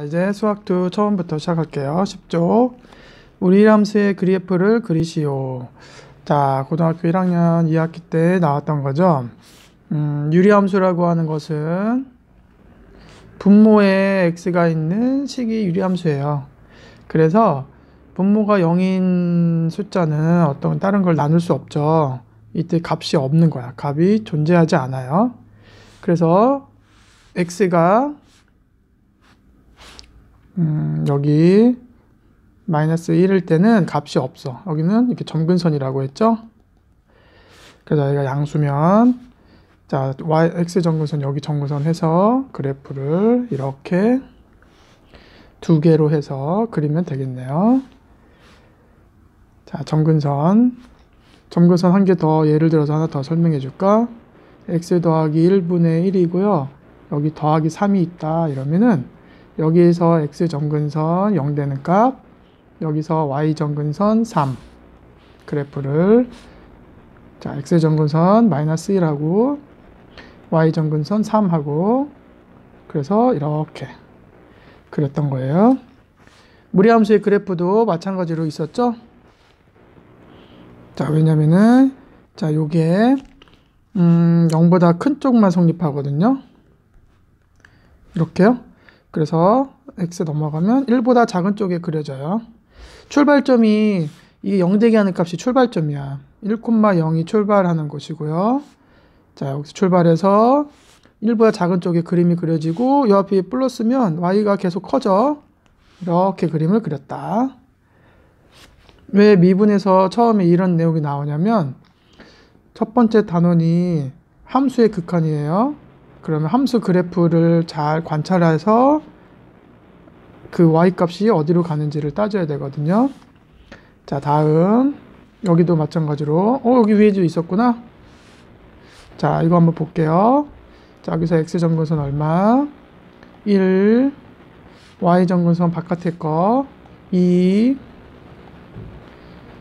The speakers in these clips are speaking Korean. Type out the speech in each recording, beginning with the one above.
이제 수학2 처음부터 시작할게요. 10쪽 우리함수의 그래프를 그리시오. 자, 고등학교 1학년 2학기 때 나왔던 거죠. 유리함수라고 하는 것은 분모에 x가 있는 식이 유리함수예요. 그래서 분모가 0인 숫자는 어떤 다른 걸 나눌 수 없죠. 이때 값이 없는 거야. 값이 존재하지 않아요. 그래서 x가 여기 마이너스 1일 때는 값이 없어. 여기는 이렇게 점근선이라고 했죠. 그래서 여기가 양수면, 자, x 점근선, 여기 점근선 해서 그래프를 이렇게 두 개로 해서 그리면 되겠네요. 자, 점근선 한 개 더, 예를 들어서 하나 더 설명해 줄까? x 더하기 1분의 1이고요. 여기 더하기 3이 있다. 이러면은 여기에서 x 점근선 0 되는 값, 여기서 y 점근선 3 그래프를, 자, x 점근선 마이너스 1하고 y 점근선 3하고, 그래서 이렇게 그렸던 거예요. 무리함수의 그래프도 마찬가지로 있었죠. 자, 왜냐면은 자, 요게 0보다 큰 쪽만 성립하거든요. 이렇게요. 그래서 x 넘어가면 1보다 작은 쪽에 그려져요. 출발점이 이게 0 되게 하는 값이 출발점이야. 1,0이 출발하는 곳이고요. 자, 여기서 출발해서 1보다 작은 쪽에 그림이 그려지고, 이 앞이 플러스면 y가 계속 커져. 이렇게 그림을 그렸다. 왜 미분에서 처음에 이런 내용이 나오냐면, 첫 번째 단원이 함수의 극한이에요. 그러면 함수 그래프를 잘 관찰해서 그 y값이 어디로 가는지를 따져야 되거든요. 자, 다음 여기도 마찬가지로 여기 위에도 있었구나. 자, 이거 한번 볼게요. 자, 여기서 x 점근선 얼마? 1, y 점근선 바깥에 거 2.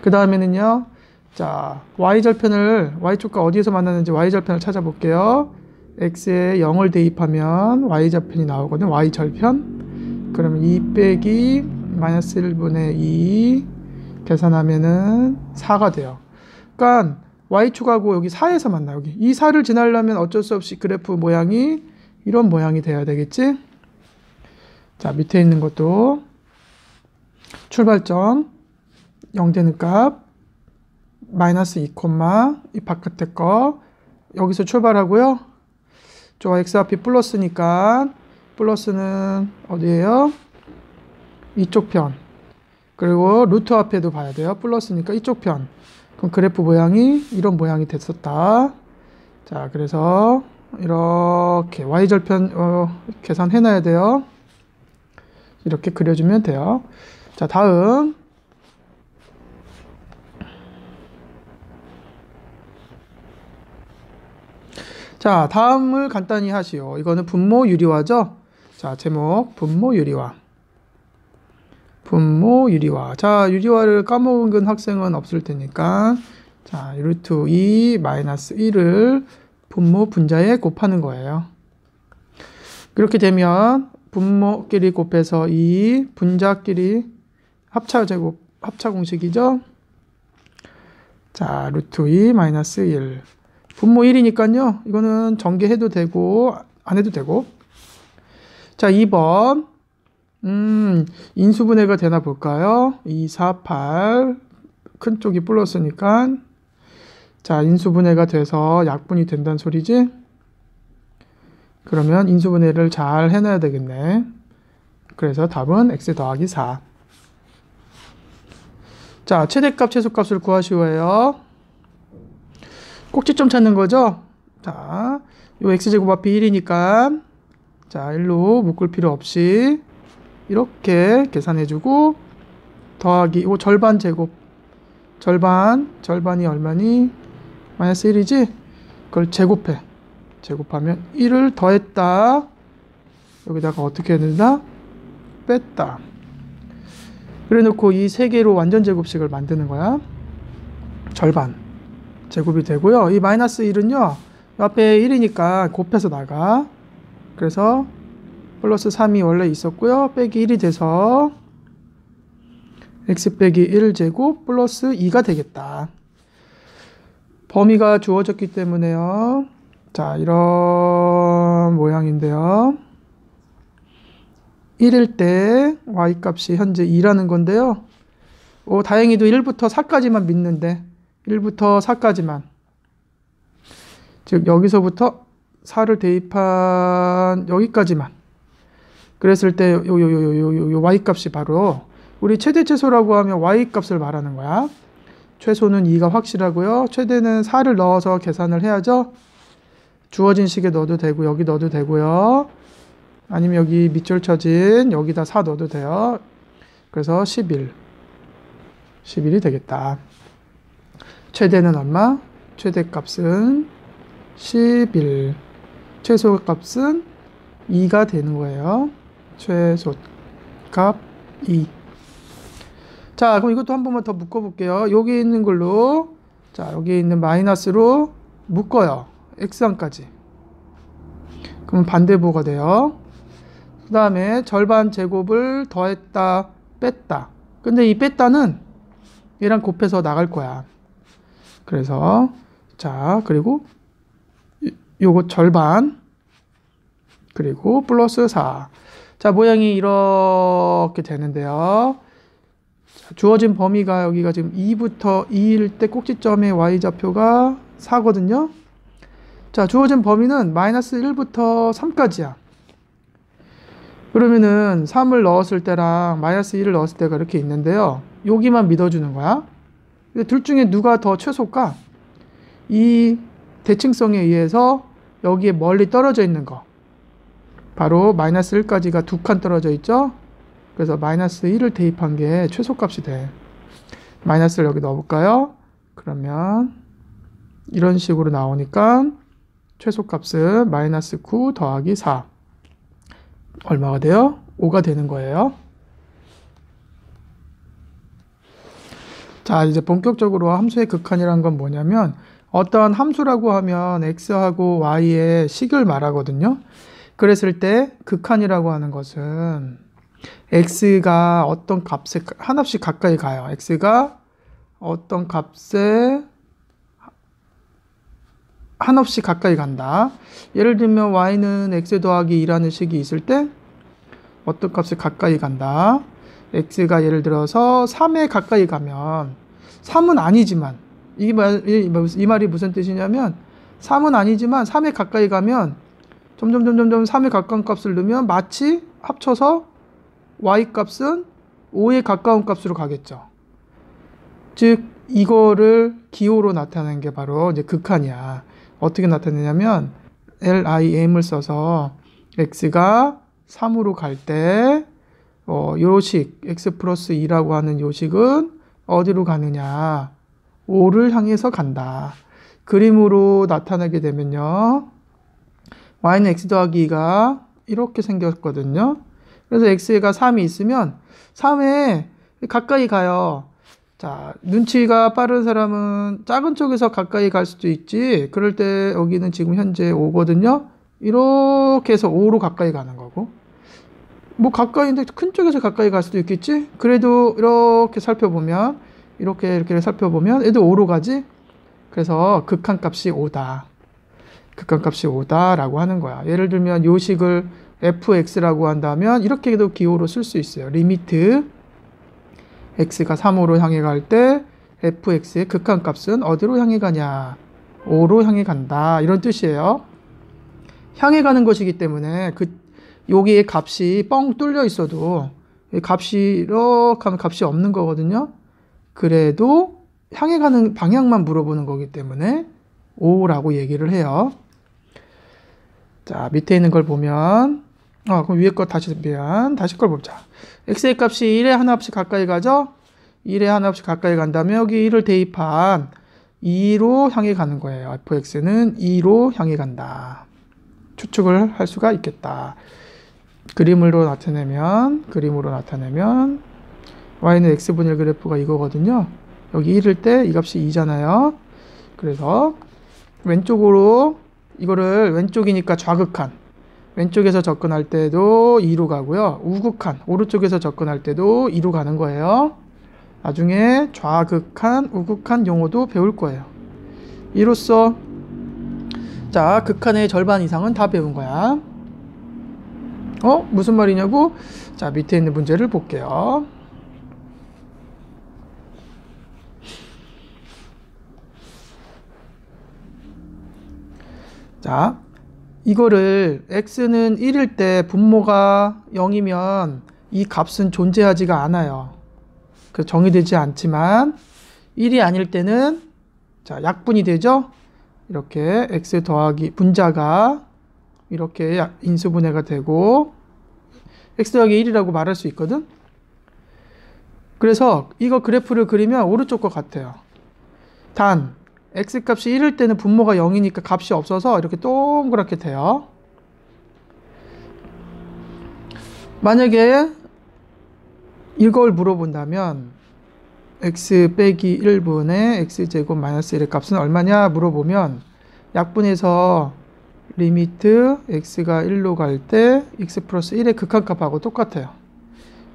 그 다음에는요, 자, y축과 어디에서 만나는지 y절편을 찾아볼게요. x에 0을 대입하면 y절편이 나오거든요. y절편. 그러면 2 빼기 마이너스 1분의 2 계산하면은 4가 돼요. 그러니까 y축하고 여기 4에서 만나. 여기 이 4를 지나려면 어쩔 수 없이 그래프 모양이 이런 모양이 돼야 되겠지. 자, 밑에 있는 것도 출발점 0 되는 값 마이너스 2, 이 바깥에 거 여기서 출발하고요. 저 x 앞이 플러스니까 플러스는 어디예요? 이쪽 편. 그리고 루트 앞에도 봐야 돼요. 플러스니까 이쪽 편. 그럼 그래프 모양이 이런 모양이 됐었다. 자, 그래서 이렇게 y절편 계산해 놔야 돼요. 이렇게 그려주면 돼요. 자, 다음 자, 다음을 간단히 하시오. 이거는 분모 유리화죠. 자, 제목 분모 유리화. 분모 유리화. 자, 유리화를 까먹은 학생은 없을 테니까, 자, 루트 2 마이너스 1을 분모 분자에 곱하는 거예요. 그렇게 되면 분모끼리 곱해서 2, 분자끼리 합차 공식이죠. 자, 루트 2 마이너스 1. 분모 1이니까요. 이거는 전개해도 되고 안 해도 되고. 자, 2번. 인수분해가 되나 볼까요? 2, 4, 8. 큰 쪽이 플러스니까. 자, 인수분해가 돼서 약분이 된다는 소리지? 그러면 인수분해를 잘 해놔야 되겠네. 그래서 답은 x 더하기 4. 자, 최대값, 최소값을 구하시오예요. 꼭지점 찾는 거죠? 자, 요 x제곱 앞이 1이니까, 자, 1로 묶을 필요 없이 이렇게 계산해주고, 더하기, 요 절반 제곱. 절반이 얼마니? 마이너스 1이지? 그걸 제곱해. 제곱하면 1을 더했다. 여기다가 어떻게 해야 된다? 뺐다. 그래 놓고 이 세 개로 완전 제곱식을 만드는 거야. 절반. 제곱이 되고요. 이 마이너스 1은요. 앞에 1이니까 곱해서 나가. 그래서 플러스 3이 원래 있었고요. 빼기 1이 돼서 x 빼기 1제곱 플러스 2가 되겠다. 범위가 주어졌기 때문에요. 자, 이런 모양인데요. 1일 때 y값이 현재 2라는 건데요. 다행히도 1부터 4까지만 믿는데 1부터 4까지만, 즉 여기서부터 4를 대입한 여기까지만 그랬을 때 요 y값이 바로 우리 최대 최소라고 하면 y값을 말하는 거야. 최소는 2가 확실하고요. 최대는 4를 넣어서 계산을 해야죠. 주어진 식에 넣어도 되고 여기 넣어도 되고요. 아니면 여기 밑줄 쳐진 여기다 4 넣어도 돼요. 그래서 11이 되겠다. 최대는 얼마? 최대값은 11, 최소값은 2가 되는 거예요. 최소값 2. 자, 그럼 이것도 한 번만 더 묶어볼게요. 여기 있는 걸로, 자, 여기 있는 마이너스로 묶어요. x항까지. 그럼 반대부호가 돼요. 그 다음에 절반 제곱을 더했다, 뺐다. 근데 이 뺐다는 얘랑 곱해서 나갈 거야. 그래서, 자, 그리고 요거 절반, 그리고 플러스 4. 자, 모양이 이렇게 되는데요. 자, 주어진 범위가 여기가 지금 2부터 2일 때 꼭지점의 y좌표가 4거든요. 자, 주어진 범위는 마이너스 1부터 3까지야. 그러면은 3을 넣었을 때랑 마이너스 1을 넣었을 때가 이렇게 있는데요. 여기만 믿어주는 거야. 둘 중에 누가 더 최소일까? 이 대칭성에 의해서 여기에 멀리 떨어져 있는 거. 바로 마이너스 1까지가 2칸 떨어져 있죠? 그래서 마이너스 1을 대입한 게 최소값이 돼. 마이너스를 여기 넣어볼까요? 그러면 이런 식으로 나오니까 최소값은 마이너스 9 더하기 4. 얼마가 돼요? 5가 되는 거예요. 자, 이제 본격적으로 함수의 극한이란 건 뭐냐면 어떠한 함수라고 하면 x하고 y의 식을 말하거든요. 그랬을 때 극한이라고 하는 것은 x가 어떤 값에 한없이 가까이 가요. x가 어떤 값에 한없이 가까이 간다. 예를 들면 y는 x 더하기 2라는 식이 있을 때 어떤 값에 가까이 간다. x가 예를 들어서 3에 가까이 가면 3은 아니지만 이 말이 무슨 뜻이냐면 3은 아니지만 3에 가까이 가면 점점 3에 가까운 값을 넣으면 마치 합쳐서 y값은 5에 가까운 값으로 가겠죠. 즉 이거를 기호로 나타내는 게 바로 이제 극한이야. 어떻게 나타내냐면 lim을 써서 x가 3으로 갈 때 요식 x 플러스 2라고 하는 요식은 어디로 가느냐? 5를 향해서 간다. 그림으로 나타내게 되면요. y는 x 더하기 2가 이렇게 생겼거든요. 그래서 x가 3이 있으면 3에 가까이 가요. 자, 눈치가 빠른 사람은 작은 쪽에서 가까이 갈 수도 있지. 그럴 때 여기는 지금 현재 5거든요. 이렇게 해서 5로 가까이 가는 거고. 뭐 가까이인데 큰 쪽에서 가까이 갈 수도 있겠지. 그래도 이렇게 살펴보면 이렇게 살펴보면 얘도 5로 가지. 그래서 극한값이 5다. 극한값이 5다라고 하는 거야. 예를 들면 요식을 fx라고 한다면 이렇게도 기호로 쓸 수 있어요. 리미트 x가 3으로 향해 갈 때 fx의 극한값은 어디로 향해 가냐? 5로 향해 간다. 이런 뜻이에요. 향해 가는 것이기 때문에 여기에 값이 뻥 뚫려 있어도 값이 이렇게 하면 값이 없는 거거든요. 그래도 향해 가는 방향만 물어보는 거기 때문에 5라고 얘기를 해요. 자, 밑에 있는 걸 보면 그럼 위에 거 다시 걸 보자. x의 값이 1에 하나없이 가까이 가죠? 1에 하나없이 가까이 간다면 여기 1을 대입한 2로 향해 가는 거예요. fx는 2로 향해 간다. 추측을 할 수가 있겠다. 그림으로 나타내면 y는 x분의 1 그래프가 이거거든요. 여기 1일 때 이 값이 2잖아요. 그래서 왼쪽으로 이거를 왼쪽이니까 좌극한, 왼쪽에서 접근할 때도 2로 가고요. 우극한 오른쪽에서 접근할 때도 2로 가는 거예요. 나중에 좌극한, 우극한 용어도 배울 거예요. 이로써 자, 극한의 절반 이상은 다 배운 거야. 무슨 말이냐고? 자, 밑에 있는 문제를 볼게요. 자, 이거를 x는 1일 때 분모가 0이면 이 값은 존재하지가 않아요. 그 정의되지 않지만 1이 아닐 때는 자, 약분이 되죠. 이렇게 x 더하기 분자가 이렇게 인수분해가 되고 x 더하기 1이라고 말할 수 있거든. 그래서 이거 그래프를 그리면 오른쪽 것 같아요. 단 x 값이 1일 때는 분모가 0이니까 값이 없어서 이렇게 동그랗게 돼요. 만약에 이걸 물어본다면 x 빼기 1분의 x제곱 마이너스 1의 값은 얼마냐 물어보면 약분해서 리미트 x가 1로 갈 때 x 플러스 1의 극한값하고 똑같아요.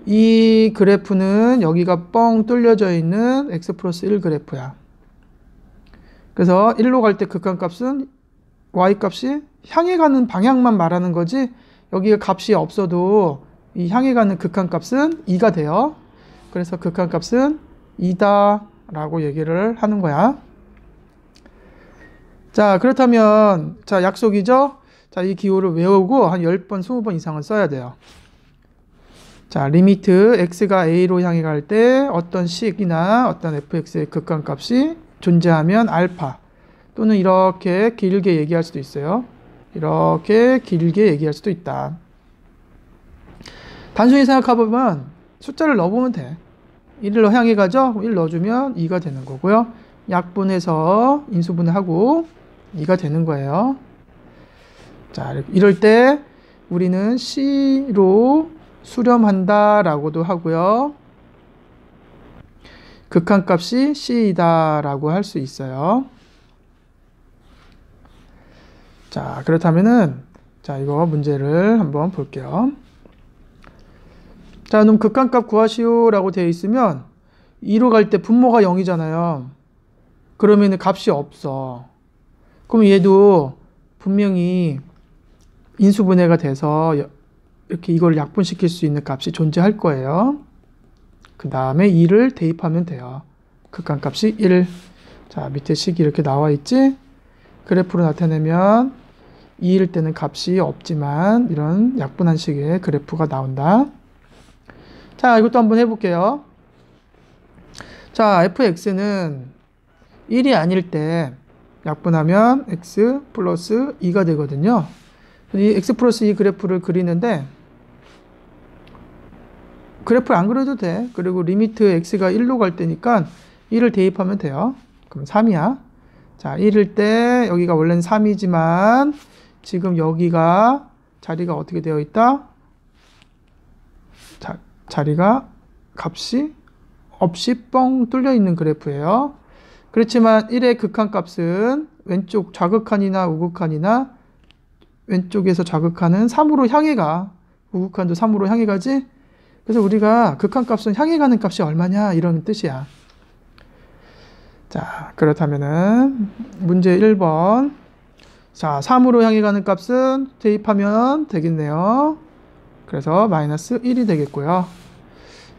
이 그래프는 여기가 뻥 뚫려져 있는 x 플러스 1 그래프야. 그래서 1로 갈 때 극한값은 y값이 향해 가는 방향만 말하는 거지 여기에 값이 없어도 이 향해 가는 극한값은 2가 돼요. 그래서 극한값은 2다 라고 얘기를 하는 거야. 자, 그렇다면 자, 약속이죠? 자, 이 기호를 외우고 한 10번, 20번 이상은 써야 돼요. 자, 리미트 x가 a로 향해 갈 때 어떤 식이나 어떤 fx의 극한값이 존재하면 알파 또는 이렇게 길게 얘기할 수도 있어요. 이렇게 길게 얘기할 수도 있다. 단순히 생각해보면 숫자를 넣어보면 돼. 1로 향해 가죠? 1 넣어주면 2가 되는 거고요. 약분해서 인수분해하고 2가 되는 거예요. 자, 이럴 때 우리는 C로 수렴한다 라고도 하고요. 극한값이 C이다 라고 할 수 있어요. 자, 그렇다면은 자, 이거 문제를 한번 볼게요. 자, 그럼 극한값 구하시오 라고 되어 있으면 2로 갈 때 분모가 0이잖아요. 그러면 값이 없어. 그럼 얘도 분명히 인수분해가 돼서 이렇게 이걸 약분시킬 수 있는 값이 존재할 거예요. 그 다음에 2를 대입하면 돼요. 극한값이 1. 자, 밑에 식이 이렇게 나와 있지? 그래프로 나타내면 2일 때는 값이 없지만 이런 약분한 식의 그래프가 나온다. 자, 이것도 한번 해볼게요. 자, fx는 1이 아닐 때 약분하면 x 플러스 2가 되거든요. 이 x 플러스 2 그래프를 그리는데 그래프를 안 그려도 돼. 그리고 리미트 x가 1로 갈 때니까 1을 대입하면 돼요. 그럼 3이야. 자, 1일 때 여기가 원래는 3이지만 지금 여기가 자리가 어떻게 되어 있다? 자, 자리가 값이 없이 뻥 뚫려 있는 그래프예요. 그렇지만 1의 극한값은 왼쪽 좌극한이나 우극한이나 왼쪽에서 좌극한은 3으로 향해 가. 우극한도 3으로 향해 가지? 그래서 우리가 극한값은 향해 가는 값이 얼마냐 이런 뜻이야. 자, 그렇다면은 문제 1번. 자, 3으로 향해 가는 값은 대입하면 되겠네요. 그래서 마이너스 1이 되겠고요.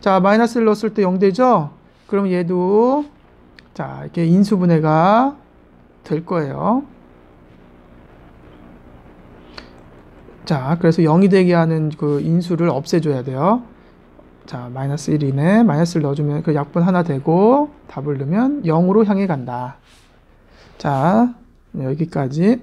자, 마이너스를 넣었을 때 0 되죠? 그럼 얘도 자, 이렇게 인수분해가 될 거예요. 자, 그래서 0이 되게 하는 그 인수를 없애줘야 돼요. 자, 마이너스 1이네. 마이너스를 넣어주면 그 약분 하나 되고 답을 넣으면 0으로 향해 간다. 자, 여기까지.